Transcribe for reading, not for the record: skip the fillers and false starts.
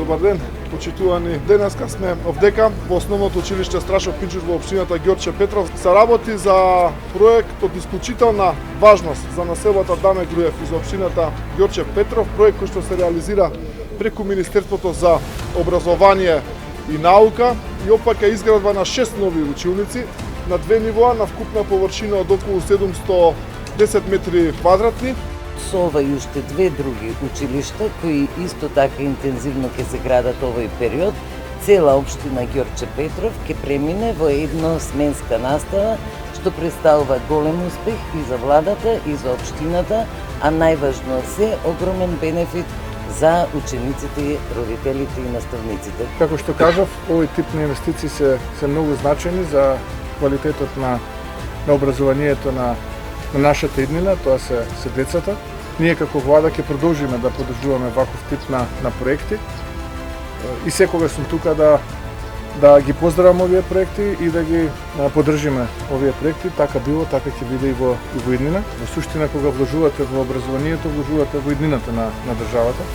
Добар ден, почитувани. Денеска сме овдека во основното училиште Страшо Пинчуш во општината Ѓорче Петров. Се работи за проект од исклучителна важност за населбата Даме Груев и за општината Ѓорче Петров, проект кој што се реализира преку Министерството за образование и наука и опака изградба на 6 нови училници на 2 нивоа на вкупна површина од околу 710 метри квадратни. Со ова и уште 2 други училишта кои исто така интензивно ќе се градат овој период, цела општина Ѓорче Петров ќе премине во едносменска настава, што представува голем успех и за владата и за општината, а најважно се огромен бенефит за учениците, родителите и наставниците. Како што кажав, овој тип на инвестиции се многу значени за квалитетот на образованието на нашата иднина, тоа се децата. Ние како влада ќе продолжиме да поддржуваме ваков тип на проекти и секогаш сум тука да ги поздравам овие проекти и да ги поддржиме овие проекти. Така било, така ќе биде и во иднина. Во суштина, кога вложувате во образованието, вложувате во иднината на државата.